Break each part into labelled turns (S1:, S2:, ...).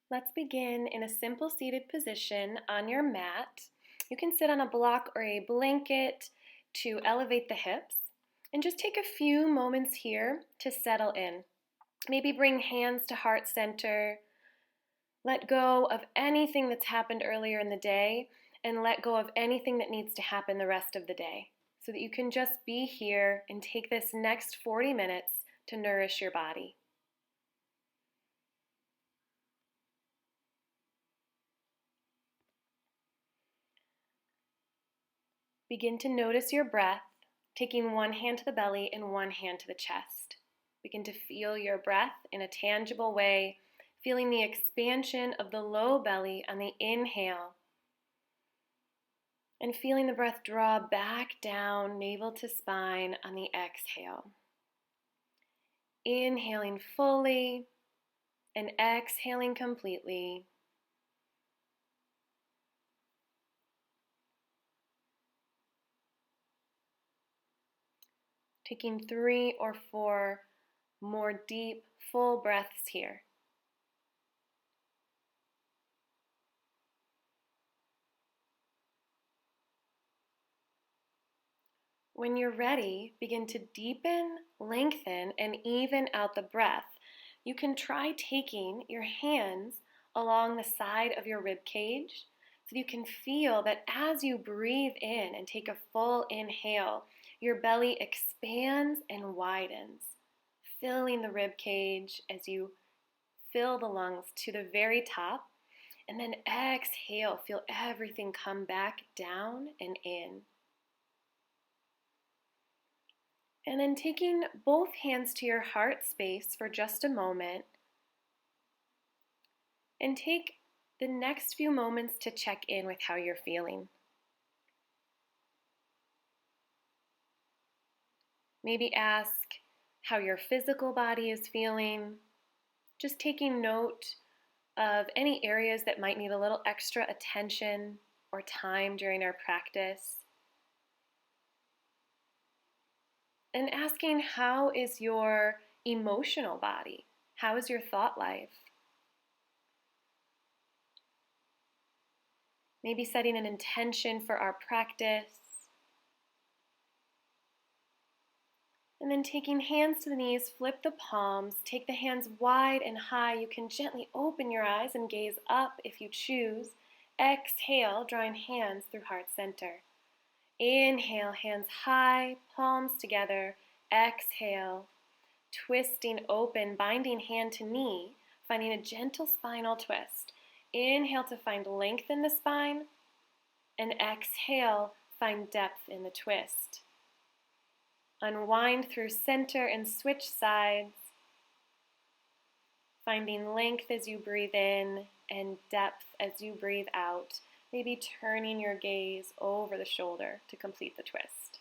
S1: Let's begin in a simple seated position on your mat. You can sit on a block or a blanket to elevate the hips. And just take a few moments here to settle in. Maybe bring hands to heart center. Let go of anything that's happened earlier in the day and let go of anything that needs to happen the rest of the day so that you can just be here and take this next 40 minutes to nourish your body. Begin to notice your breath, taking one hand to the belly and one hand to the chest. Begin to feel your breath in a tangible way, feeling the expansion of the low belly on the inhale, and feeling the breath draw back down, navel to spine on the exhale. Inhaling fully and exhaling completely. Taking 3 or 4 more deep, full breaths here. When you're ready, begin to deepen, lengthen, and even out the breath. You can try taking your hands along the side of your rib cage so you can feel that as you breathe in and take a full inhale, your belly expands and widens, filling the rib cage as you fill the lungs to the very top. And then exhale, feel everything come back down and in. And then taking both hands to your heart space for just a moment. And take the next few moments to check in with how you're feeling. Maybe ask how your physical body is feeling. Just taking note of any areas that might need a little extra attention or time during our practice. And asking, how is your emotional body? How is your thought life? Maybe setting an intention for our practice. And then taking hands to the knees, flip the palms, take the hands wide and high. You can gently open your eyes and gaze up if you choose. Exhale, drawing hands through heart center. Inhale, hands high, palms together. Exhale, twisting open, binding hand to knee, finding a gentle spinal twist. Inhale to find length in the spine, and exhale, find depth in the twist. Unwind through center and switch sides, finding length as you breathe in and depth as you breathe out. Maybe turning your gaze over the shoulder to complete the twist.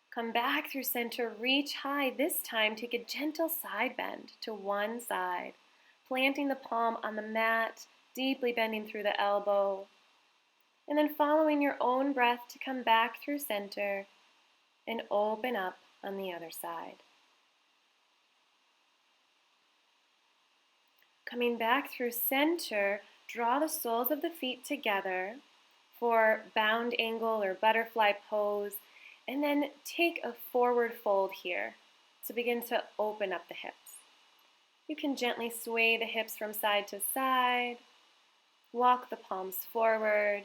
S1: Come back through center, reach high. This time, take a gentle side bend to one side, planting the palm on the mat, deeply bending through the elbow. And then following your own breath to come back through center and open up on the other side. Coming back through center, draw the soles of the feet together for bound angle or butterfly pose, and then take a forward fold here to begin to open up the hips. You can gently sway the hips from side to side, walk the palms forward,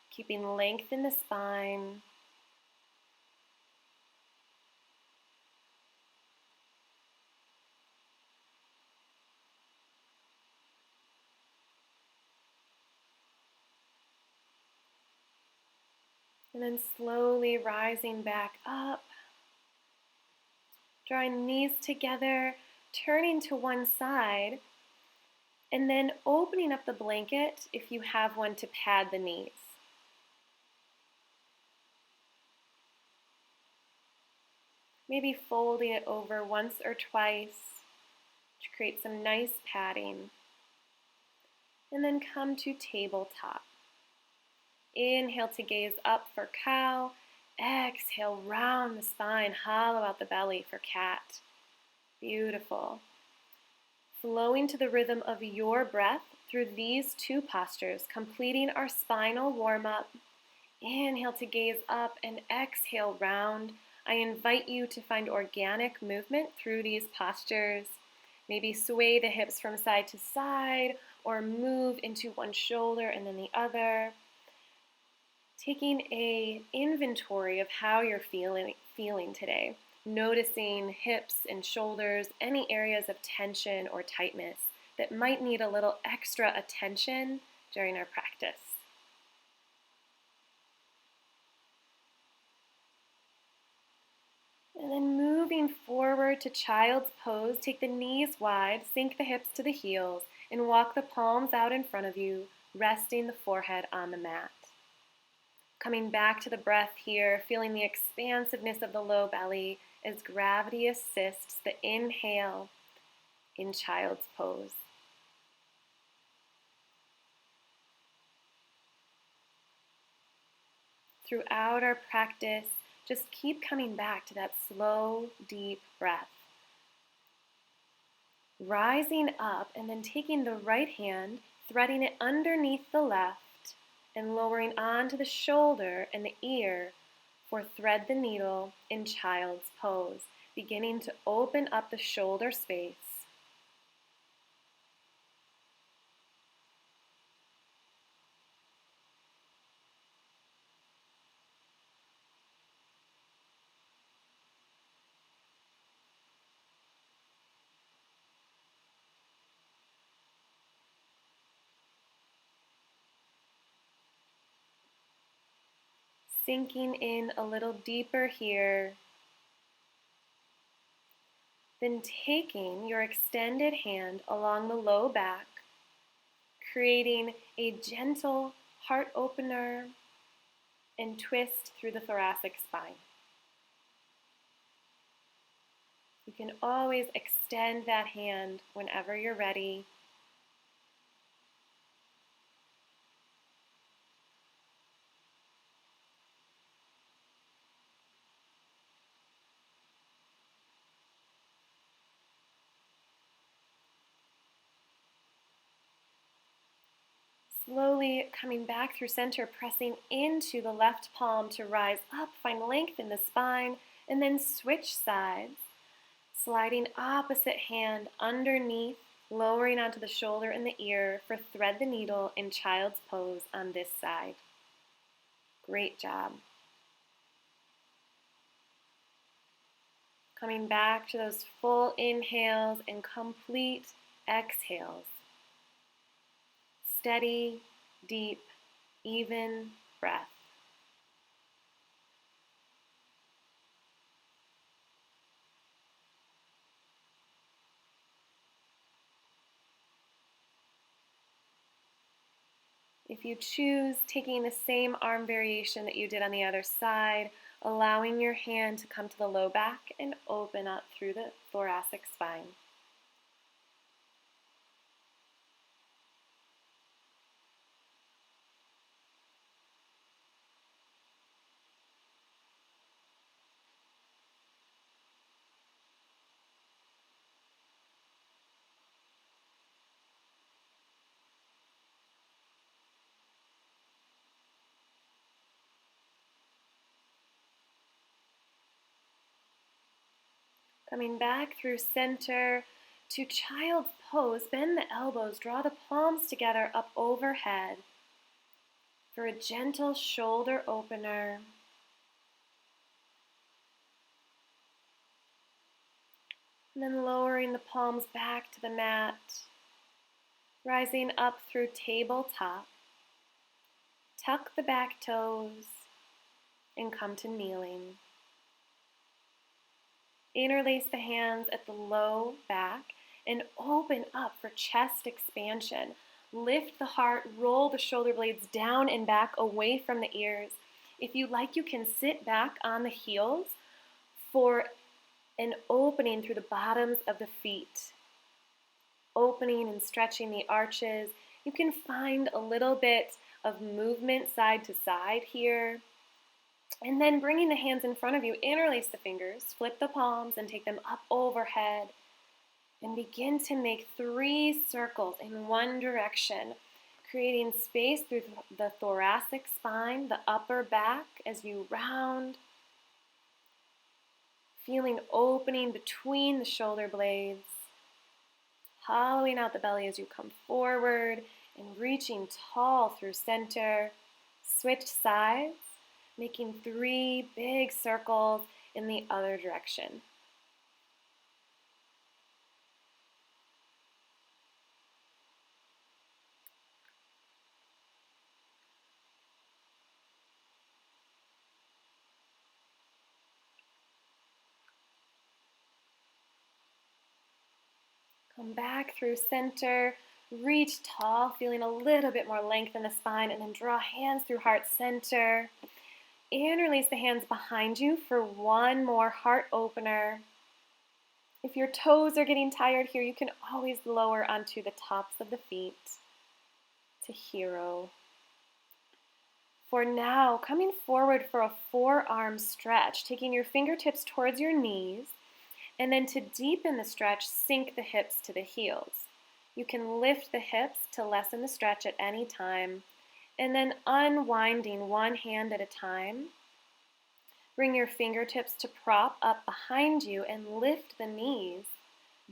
S1: keeping length in the spine. And then slowly rising back up, drawing knees together, turning to one side, and then opening up the blanket if you have one to pad the knees. Maybe folding it over once or twice to create some nice padding. And then come to tabletop. Inhale to gaze up for cow. Exhale, round the spine, hollow out the belly for cat. Beautiful. flowing to the rhythm of your breath through these two postures, completing our spinal warm-up. Inhale to gaze up and exhale round. I invite you to find organic movement through these postures. Maybe sway the hips from side to side or move into one shoulder and then the other. Taking an inventory of how you're feeling today. Noticing hips and shoulders, any areas of tension or tightness that might need a little extra attention during our practice. And then moving forward to child's pose, take the knees wide, sink the hips to the heels, and walk the palms out in front of you, resting the forehead on the mat. Coming back to the breath here, feeling the expansiveness of the low belly as gravity assists the inhale in child's pose. Throughout our practice, just keep coming back to that slow, deep breath. Rising up and then taking the right hand, threading it underneath the left, and lowering onto the shoulder and the ear for thread the needle in child's pose, beginning to open up the shoulder space. Sinking in a little deeper here. Then taking your extended hand along the low back, creating a gentle heart opener and twist through the thoracic spine. You can always extend that hand whenever you're ready. Slowly coming back through center, pressing into the left palm to rise up, find length in the spine, and then switch sides. Sliding opposite hand underneath, lowering onto the shoulder and the ear for thread the needle in child's pose on this side. Great job. Coming back to those full inhales and complete exhales. Steady, deep, even breath. If you choose, taking the same arm variation that you did on the other side, allowing your hand to come to the low back and open up through the thoracic spine. Coming back through center to child's pose, bend the elbows, draw the palms together up overhead for a gentle shoulder opener. And then lowering the palms back to the mat, rising up through tabletop. Tuck the back toes and come to kneeling. Interlace the hands at the low back and open up for chest expansion. Lift the heart, roll the shoulder blades down and back away from the ears. If you like, you can sit back on the heels for an opening through the bottoms of the feet. Opening and stretching the arches. You can find a little bit of movement side to side here. And then bringing the hands in front of you, interlace the fingers, flip the palms and take them up overhead. And begin to make 3 circles in one direction, creating space through the thoracic spine, the upper back as you round. Feeling opening between the shoulder blades. Hollowing out the belly as you come forward and reaching tall through center. Switch sides, making 3 big circles in the other direction. Come back through center, reach tall, feeling a little bit more length in the spine, and then draw hands through heart center. And release the hands behind you for one more heart opener. If your toes are getting tired here, you can always lower onto the tops of the feet to hero. For now, coming forward for a forearm stretch, taking your fingertips towards your knees, and then to deepen the stretch, sink the hips to the heels. You can lift the hips to lessen the stretch at any time, and then unwinding one hand at a time. Bring your fingertips to prop up behind you and lift the knees,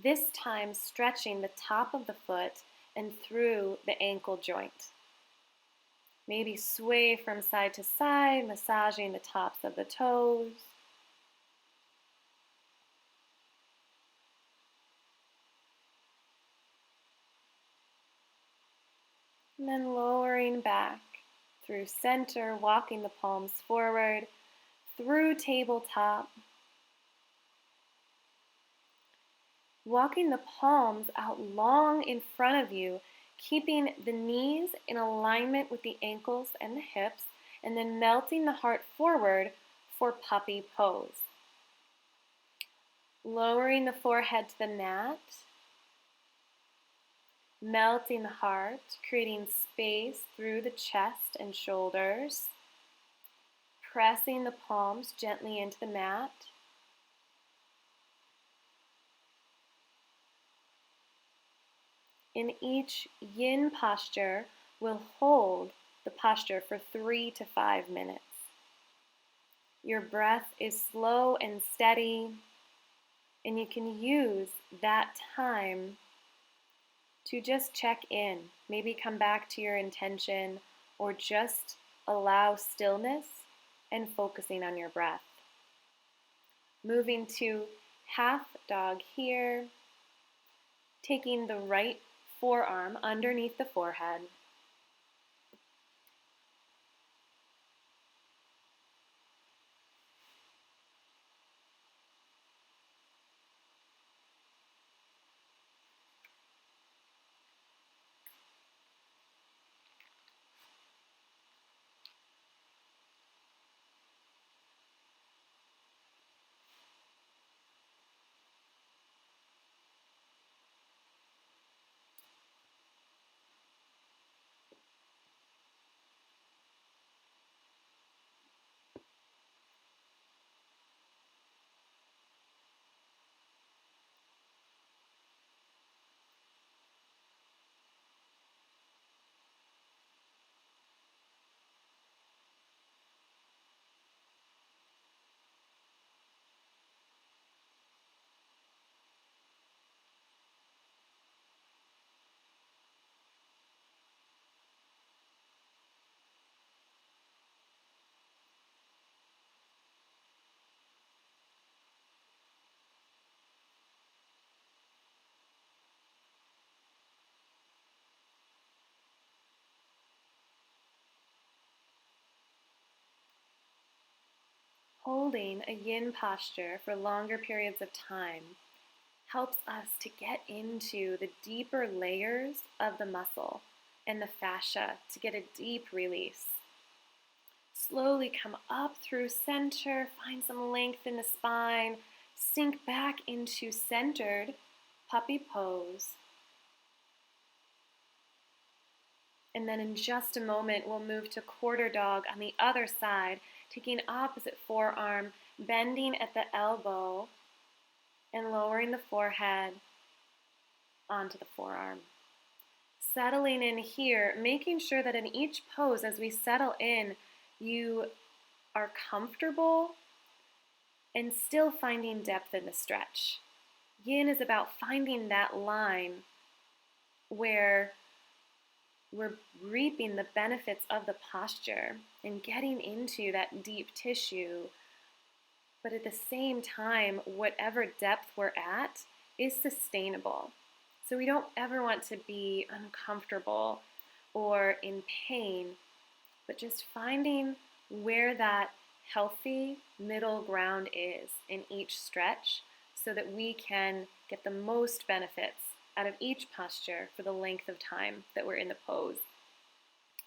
S1: this time stretching the top of the foot and through the ankle joint. Maybe sway from side to side, massaging the tops of the toes. And then lowering back through center, walking the palms forward, through tabletop. Walking the palms out long in front of you, keeping the knees in alignment with the ankles and the hips, and then melting the heart forward for puppy pose. Lowering the forehead to the mat, melting the heart, creating space through the chest and shoulders, pressing the palms gently into the mat. In each yin posture, we'll hold the posture for 3 to 5 minutes. Your breath is slow and steady, and you can use that time to just check in. Maybe come back to your intention, or just allow stillness and focusing on your breath. Moving to half dog here, taking the right forearm underneath the forehead. Holding a yin posture for longer periods of time helps us to get into the deeper layers of the muscle and the fascia to get a deep release. Slowly come up through center, find some length in the spine, sink back into centered puppy pose. And then in just a moment, we'll move to quarter dog on the other side, taking opposite forearm, bending at the elbow, and lowering the forehead, onto the forearm. Settling in here, making sure that in each pose as we settle in, you are comfortable and still finding depth in the stretch. Yin is about finding that line where we're reaping the benefits of the posture and getting into that deep tissue, but at the same time, whatever depth we're at is sustainable. So we don't ever want to be uncomfortable or in pain, but just finding where that healthy middle ground is in each stretch so that we can get the most benefits out of each posture for the length of time that we're in the pose.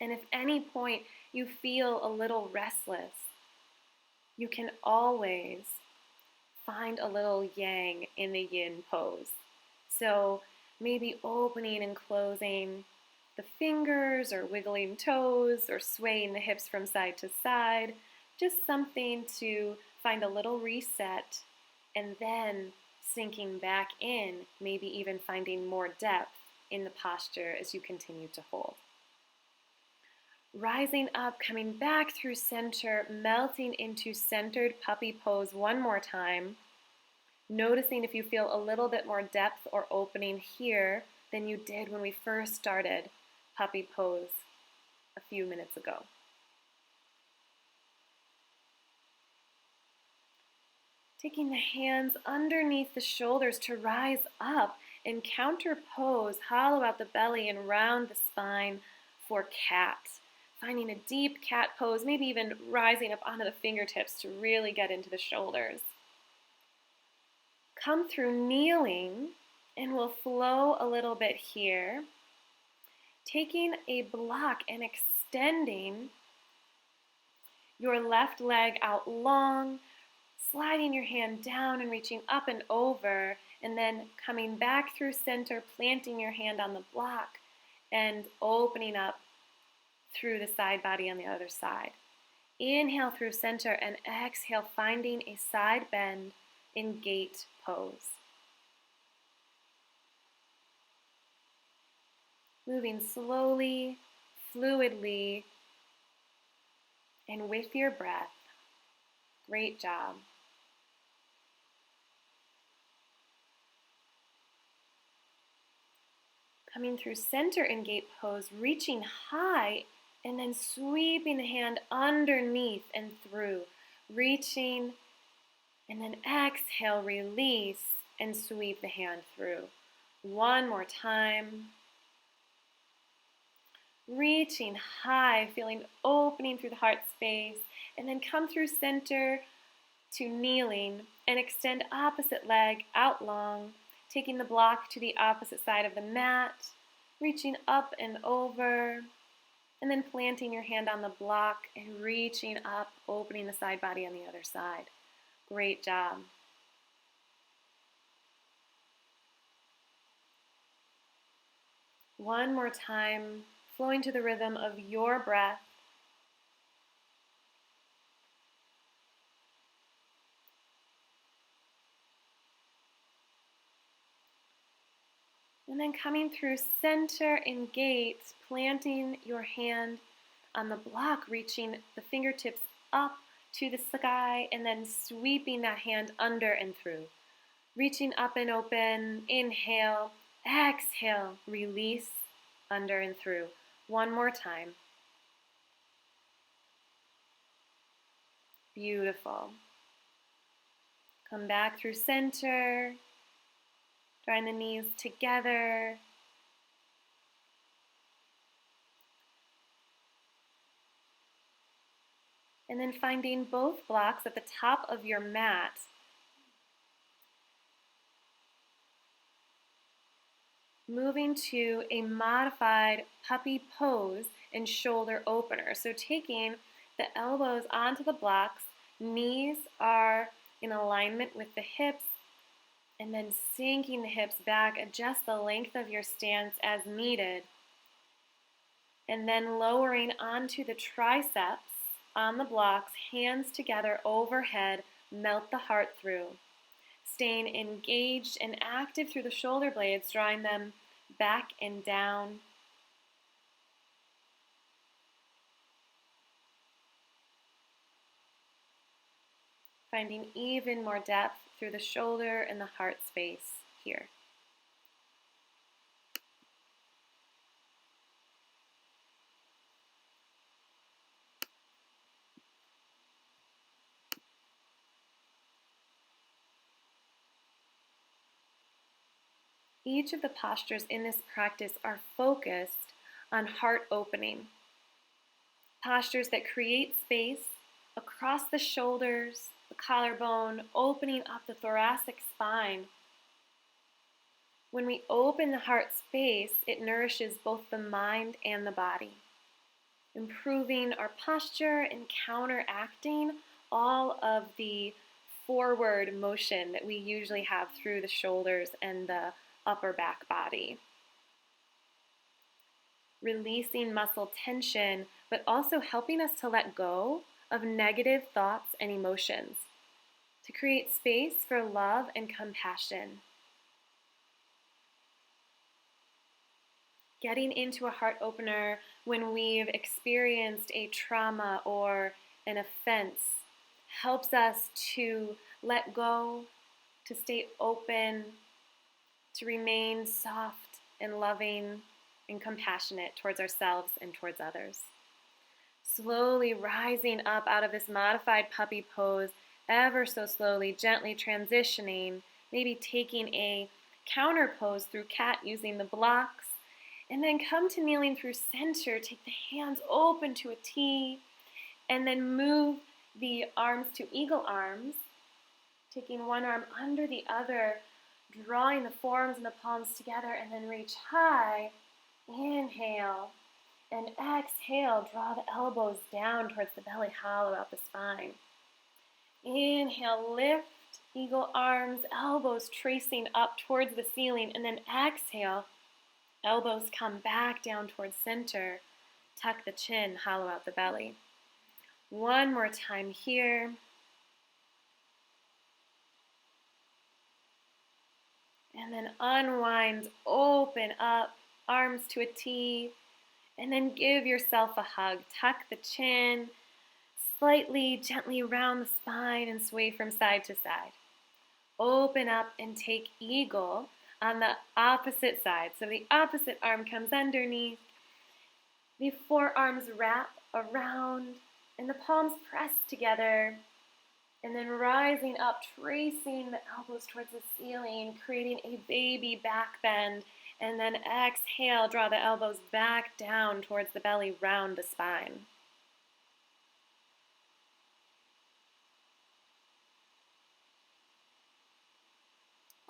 S1: And if any point you feel a little restless, you can always find a little yang in the yin pose. So maybe opening and closing the fingers or wiggling toes or swaying the hips from side to side, just something to find a little reset and then sinking back in, maybe even finding more depth in the posture as you continue to hold. Rising up, coming back through center, melting into centered puppy pose one more time. Noticing if you feel a little bit more depth or opening here than you did when we first started puppy pose a few minutes ago. Taking the hands underneath the shoulders to rise up and counter pose, hollow out the belly and round the spine for cat. Finding a deep cat pose, maybe even rising up onto the fingertips to really get into the shoulders. Come through kneeling and we'll flow a little bit here. Taking a block and extending your left leg out long, sliding your hand down and reaching up and over, and then coming back through center, planting your hand on the block and opening up through the side body on the other side. Inhale through center and exhale, finding a side bend in gate pose. Moving slowly, fluidly, and with your breath. Great job. Coming through center in gate pose, reaching high and then sweeping the hand underneath and through. Reaching and then exhale, release and sweep the hand through. One more time. Reaching high, feeling opening through the heart space, and then come through center to kneeling and extend opposite leg out long, taking the block to the opposite side of the mat, reaching up and over, and then planting your hand on the block and reaching up, opening the side body on the other side. Great job. One more time, flowing to the rhythm of your breath. And then coming through center in gate, planting your hand on the block, reaching the fingertips up to the sky, and then sweeping that hand under and through. Reaching up and open, inhale, exhale, release, under and through. One more time. Beautiful. Come back through center. Drawing the knees together. And then finding both blocks at the top of your mat. Moving to a modified puppy pose and shoulder opener. So taking the elbows onto the blocks, knees are in alignment with the hips, and then sinking the hips back, adjust the length of your stance as needed. And then lowering onto the triceps on the blocks, hands together overhead, melt the heart through. staying engaged and active through the shoulder blades, drawing them back and down. Finding even more depth through the shoulder and the heart space here. Each of the postures in this practice are focused on heart opening. Postures that create space across the shoulders, the collarbone, opening up the thoracic spine. When we open the heart space, it nourishes both the mind and the body, improving our posture and counteracting all of the forward motion that we usually have through the shoulders and the upper back body. Releasing muscle tension, but also helping us to let go of negative thoughts and emotions, to create space for love and compassion. Getting into a heart opener when we've experienced a trauma or an offense helps us to let go, to stay open, to remain soft and loving and compassionate towards ourselves and towards others. Slowly rising up out of this modified puppy pose, ever so slowly, gently transitioning, maybe taking a counter pose through cat using the blocks, and then come to kneeling through center. Take the hands open to a T, and then move the arms to eagle arms, taking one arm under the other, drawing the forearms and the palms together, and then reach high. Inhale, and exhale, draw the elbows down towards the belly, hollow out the spine. Inhale, lift, eagle arms, elbows tracing up towards the ceiling, and then exhale, elbows come back down towards center, tuck the chin, hollow out the belly. One more time here. And then unwind, open up, arms to a T, and then give yourself a hug. Tuck the chin, slightly, gently round the spine and sway from side to side. Open up and take eagle on the opposite side. So the opposite arm comes underneath, the forearms wrap around, and the palms press together. And then rising up, tracing the elbows towards the ceiling, creating a baby back bend. And then exhale, draw the elbows back down towards the belly, round the spine.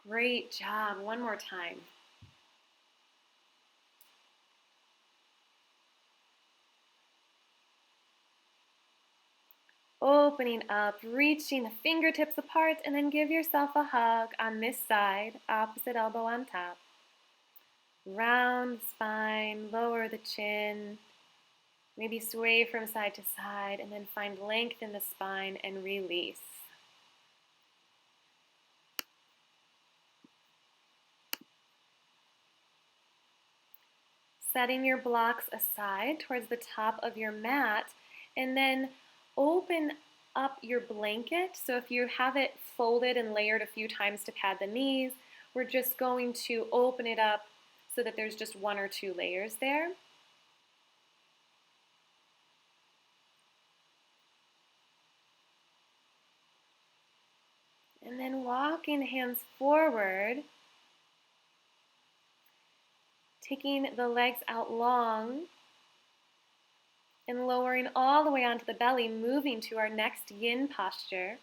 S1: Great job. One more time. Opening up, reaching the fingertips apart, and then give yourself a hug on this side, opposite elbow on top. Round the spine, lower the chin, maybe sway from side to side, and then find length in the spine and release. Setting your blocks aside towards the top of your mat, and then open up your blanket. So if you have it folded and layered a few times to pad the knees, we're just going to open it up so that there's just one or two layers there. And then walking hands forward, taking the legs out long and lowering all the way onto the belly, moving to our next yin posture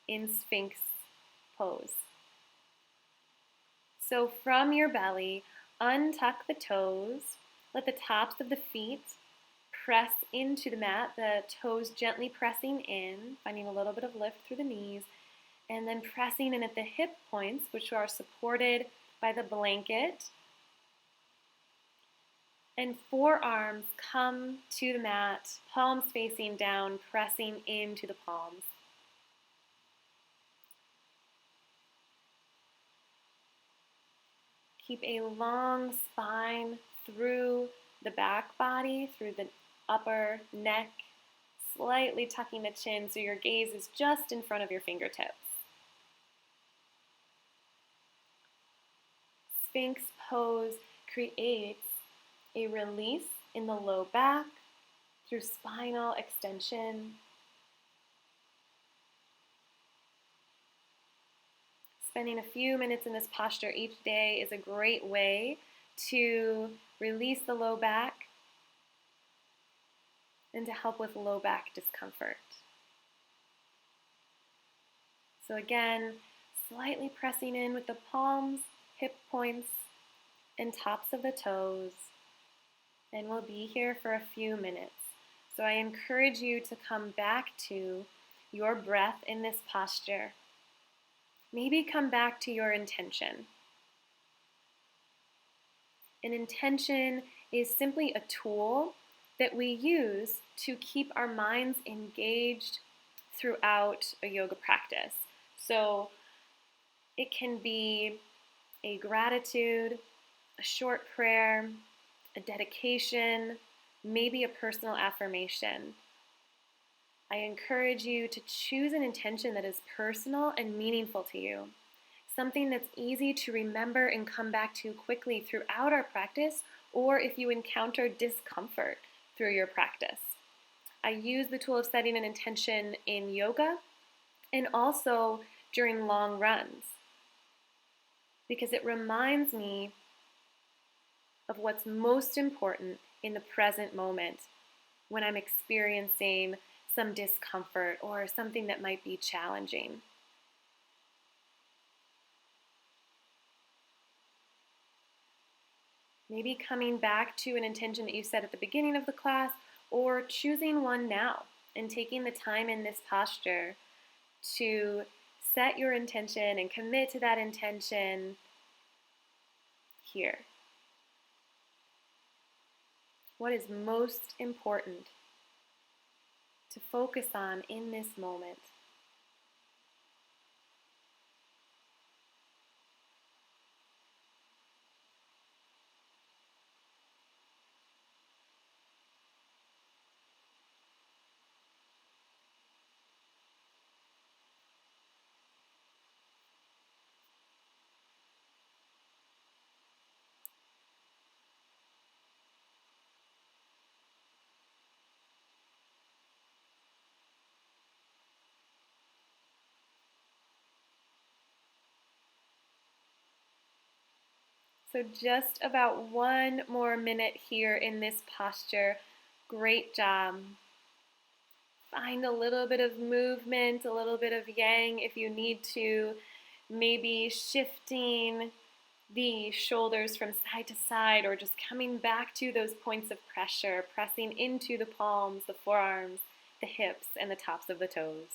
S1: in Sphinx pose. So from your belly, untuck the toes, let the tops of the feet press into the mat, the toes gently pressing in, finding a little bit of lift through the knees, and then pressing in at the hip points, which are supported by the blanket. And forearms come to the mat, palms facing down, pressing into the palms. Keep a long spine through the back body, through the upper neck, slightly tucking the chin so your gaze is just in front of your fingertips. Sphinx pose creates a release in the low back through spinal extension. Spending a few minutes in this posture each day is a great way to release the low back and to help with low back discomfort. So again, slightly pressing in with the palms, hip points, and tops of the toes. And we'll be here for a few minutes. So I encourage you to come back to your breath in this posture. Maybe come back to your intention. An intention is simply a tool that we use to keep our minds engaged throughout a yoga practice. So it can be a gratitude, a short prayer, a dedication, maybe a personal affirmation. I encourage you to choose an intention that is personal and meaningful to you. Something that's easy to remember and come back to quickly throughout our practice, or if you encounter discomfort through your practice. I use the tool of setting an intention in yoga and also during long runs because it reminds me of what's most important in the present moment when I'm experiencing some discomfort or something that might be challenging. Maybe coming back to an intention that you set at the beginning of the class, or choosing one now and taking the time in this posture to set your intention and commit to that intention here. What is most important to focus on in this moment? So just about one more minute here in this posture. Great job. Find a little bit of movement, a little bit of yang if you need to. Maybe shifting the shoulders from side to side, or just coming back to those points of pressure, pressing into the palms, the forearms, the hips, and the tops of the toes.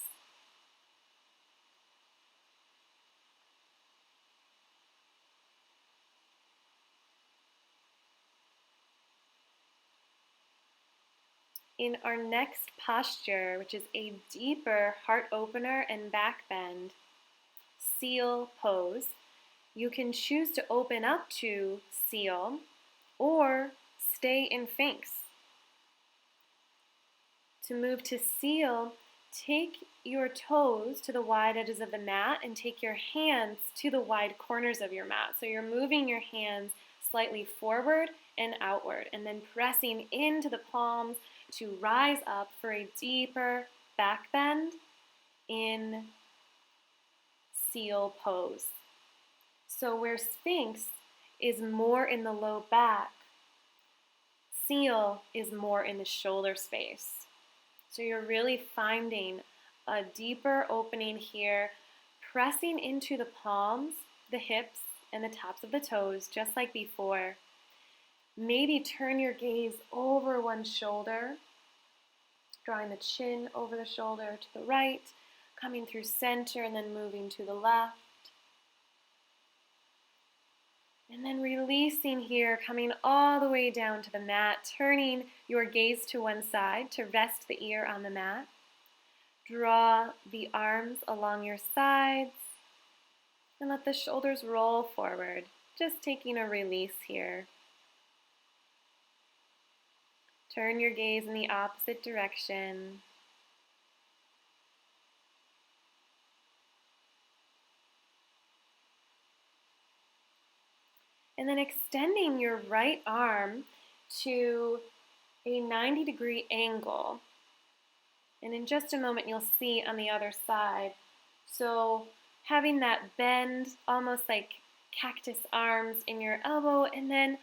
S1: In our next posture, which is a deeper heart opener and back bend, seal pose, you can choose to open up to seal or stay in Sphinx. To move to seal, take your toes to the wide edges of the mat and take your hands to the wide corners of your mat. So you're moving your hands slightly forward and outward, and then pressing into the palms to rise up for a deeper back bend in seal pose. So where Sphinx is more in the low back, seal is more in the shoulder space. So you're really finding a deeper opening here, pressing into the palms, the hips, and the tops of the toes, just like before. Maybe turn your gaze over one shoulder, drawing the chin over the shoulder to the right, coming through center and then moving to the left. And then releasing here, coming all the way down to the mat, turning your gaze to one side to rest the ear on the mat. Draw the arms along your sides and let the shoulders roll forward. Just taking a release here. Turn your gaze in the opposite direction. And then extending your right arm to a 90-degree angle. And in just a moment, you'll see on the other side. So having that bend, almost like cactus arms in your elbow, and then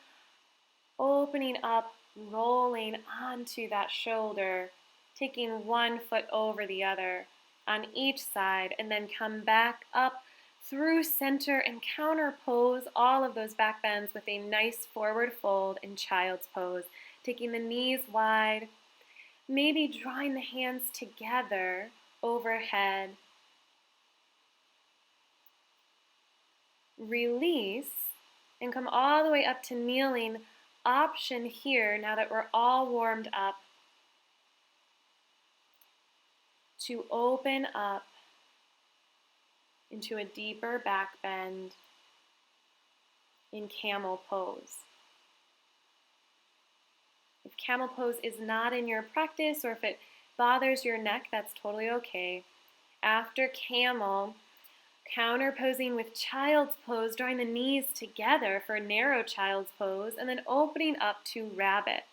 S1: opening up, rolling onto that shoulder, taking one foot over the other on each side, and then come back up through center and counter pose all of those back bends with a nice forward fold in child's pose. Taking the knees wide, maybe drawing the hands together overhead. Release and come all the way up to kneeling. Option here, now that we're all warmed up, to open up into a deeper back bend in camel pose. If camel pose is not in your practice, or if it bothers your neck, that's totally okay. After camel, counterposing with child's pose, drawing the knees together for narrow child's pose, and then opening up to rabbit.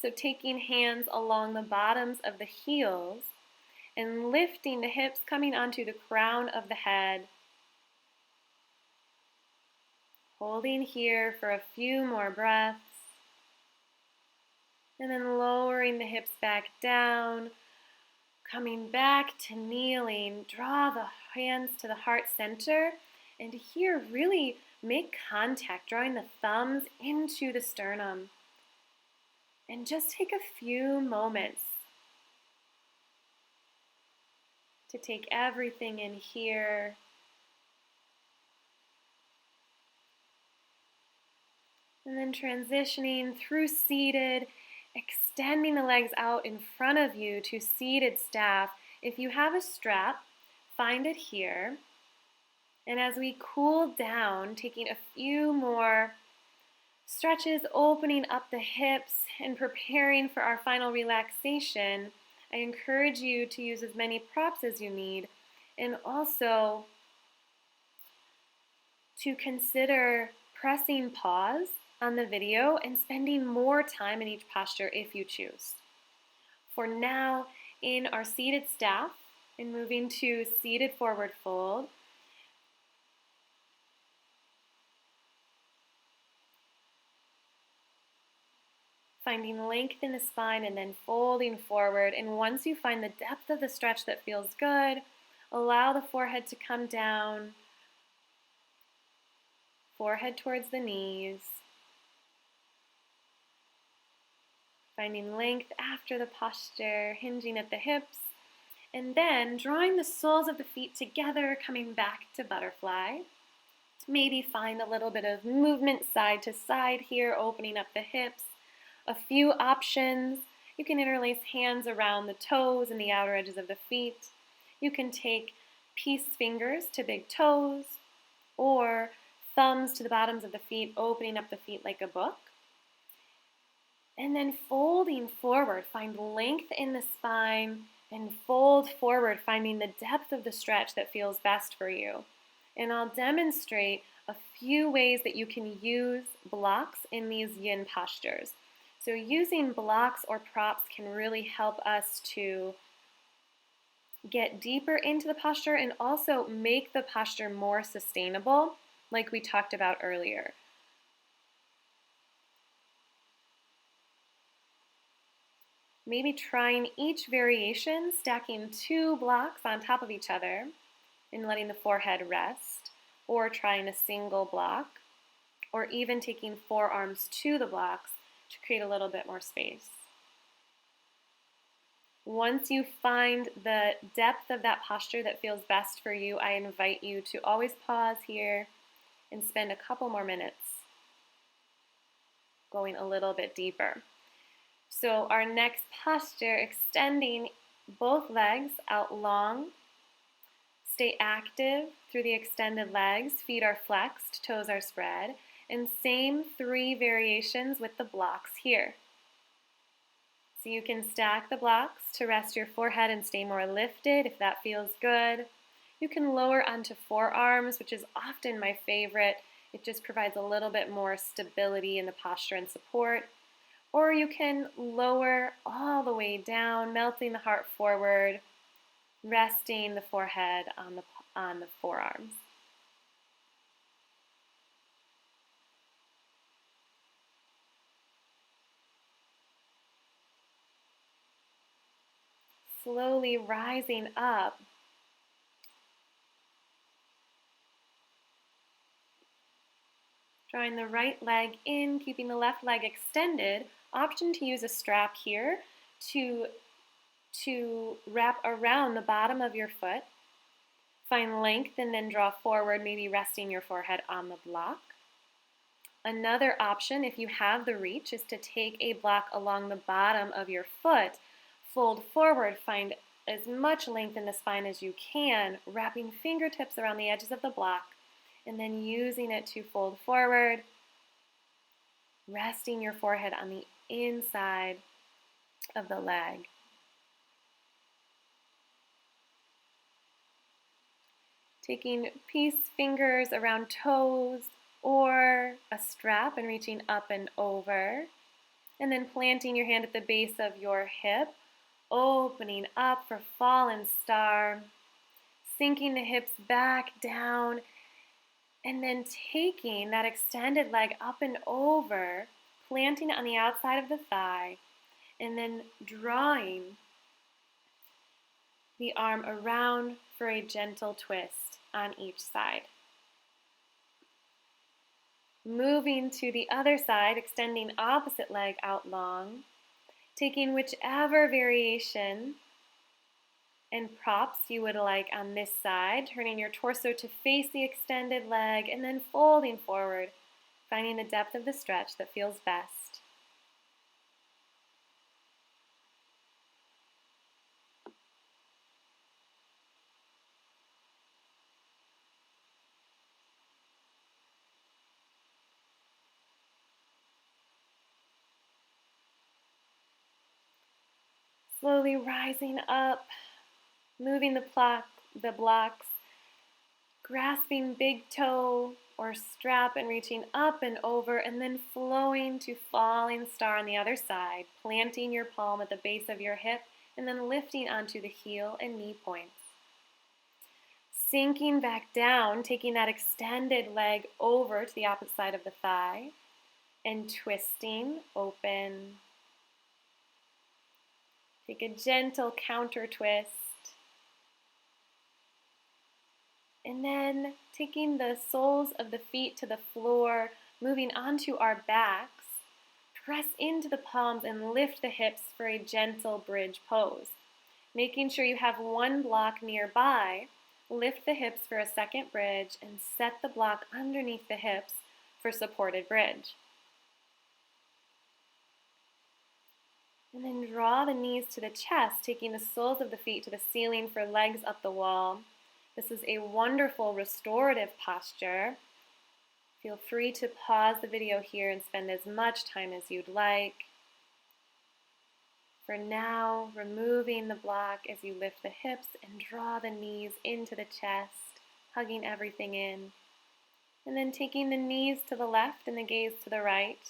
S1: So taking hands along the bottoms of the heels and lifting the hips, coming onto the crown of the head. Holding here for a few more breaths. And then lowering the hips back down, coming back to kneeling. Draw the hands to the heart center, and here really make contact, drawing the thumbs into the sternum. And just take a few moments to take everything in here. And then transitioning through seated, extending the legs out in front of you to seated staff. If you have a strap, find it here. And as we cool down, taking a few more stretches, opening up the hips and preparing for our final relaxation, I encourage you to use as many props as you need, and also to consider pressing pause on the video and spending more time in each posture if you choose. For now, in our seated staff and moving to seated forward fold, finding length in the spine and then folding forward. And once you find the depth of the stretch that feels good, allow the forehead to come down, forehead towards the knees. Finding length after the posture, hinging at the hips, and then drawing the soles of the feet together, coming back to butterfly. Maybe find a little bit of movement side to side here, opening up the hips. A few options. You can interlace hands around the toes and the outer edges of the feet. You can take peace fingers to big toes, or thumbs to the bottoms of the feet, opening up the feet like a book. And then folding forward, find length in the spine and fold forward, finding the depth of the stretch that feels best for you. And I'll demonstrate a few ways that you can use blocks in these yin postures. So using blocks or props can really help us to get deeper into the posture and also make the posture more sustainable, like we talked about earlier. Maybe trying each variation, stacking 2 blocks on top of each other and letting the forehead rest, or trying a single block, or even taking forearms to the blocks to create a little bit more space. Once you find the depth of that posture that feels best for you, I invite you to always pause here and spend a couple more minutes going a little bit deeper. So our next posture, extending both legs out long. Stay active through the extended legs. Feet are flexed, toes are spread. And same 3 variations with the blocks here. So you can stack the blocks to rest your forehead and stay more lifted if that feels good. You can lower onto forearms, which is often my favorite. It just provides a little bit more stability in the posture and support. Or you can lower all the way down, melting the heart forward, resting the forehead on the forearms. Slowly rising up. Drawing the right leg in, keeping the left leg extended. Option to use a strap here to wrap around the bottom of your foot. Find length and then draw forward, maybe resting your forehead on the block. Another option, if you have the reach, is to take a block along the bottom of your foot, fold forward, find as much length in the spine as you can, wrapping fingertips around the edges of the block, and then using it to fold forward, resting your forehead on the inside of the leg. Taking peace fingers around toes or a strap and reaching up and over. And then planting your hand at the base of your hip, opening up for fallen star, sinking the hips back down, and then taking that extended leg up and over, planting it on the outside of the thigh, and then drawing the arm around for a gentle twist on each side. Moving to the other side, extending opposite leg out long, taking whichever variation and props you would like on this side, turning your torso to face the extended leg, and then folding forward, finding the depth of the stretch that feels best. Slowly rising up, moving the blocks, grasping big toe or strap and reaching up and over, and then flowing to falling star on the other side, planting your palm at the base of your hip, and then lifting onto the heel and knee points. Sinking back down, taking that extended leg over to the opposite side of the thigh, and twisting, open. Take a gentle counter twist. And then taking the soles of the feet to the floor, moving onto our backs, press into the palms and lift the hips for a gentle bridge pose. Making sure you have one block nearby, lift the hips for a second bridge and set the block underneath the hips for supported bridge. And then draw the knees to the chest, taking the soles of the feet to the ceiling for legs up the wall. This is a wonderful restorative posture. Feel free to pause the video here and spend as much time as you'd like. For now, removing the block as you lift the hips and draw the knees into the chest, hugging everything in. And then taking the knees to the left and the gaze to the right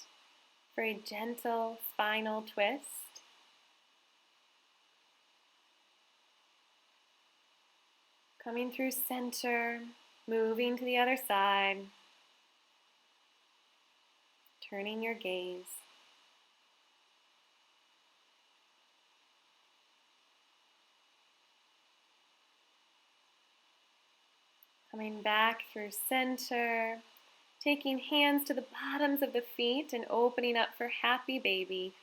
S1: for a gentle spinal twist. Coming through center, moving to the other side, turning your gaze. Coming back through center, taking hands to the bottoms of the feet and opening up for happy baby.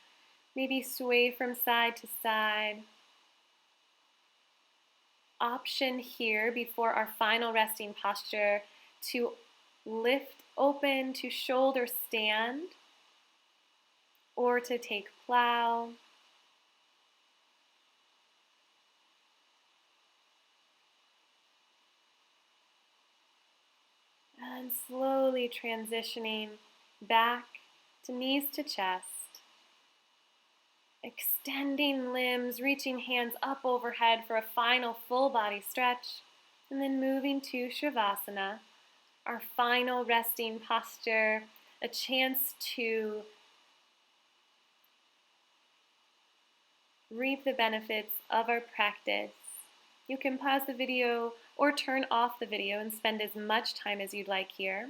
S1: Maybe sway from side to side. Option here before our final resting posture to lift open to shoulder stand or to take plow. And slowly transitioning back to knees to chest. Extending limbs, reaching hands up overhead for a final full body stretch, and then moving to Shavasana, our final resting posture, a chance to reap the benefits of our practice. You can pause the video or turn off the video and spend as much time as you'd like here,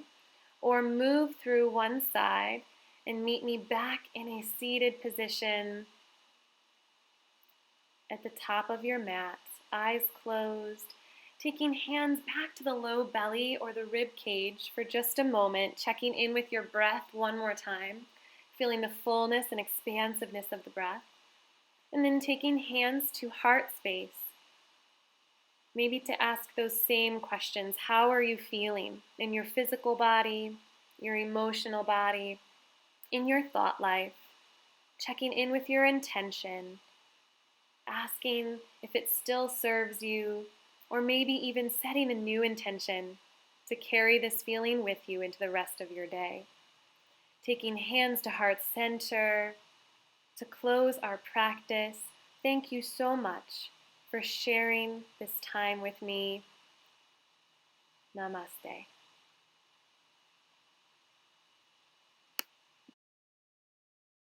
S1: or move through one side and meet me back in a seated position at the top of your mat, eyes closed, taking hands back to the low belly or the rib cage for just a moment, checking in with your breath one more time, feeling the fullness and expansiveness of the breath, and then taking hands to heart space, maybe to ask those same questions. How are you feeling in your physical body, your emotional body, in your thought life? Checking in with your intention, asking if it still serves you, or maybe even setting a new intention to carry this feeling with you into the rest of your day. Taking hands to heart center. To close our practice, thank you so much for sharing this time with me. Namaste.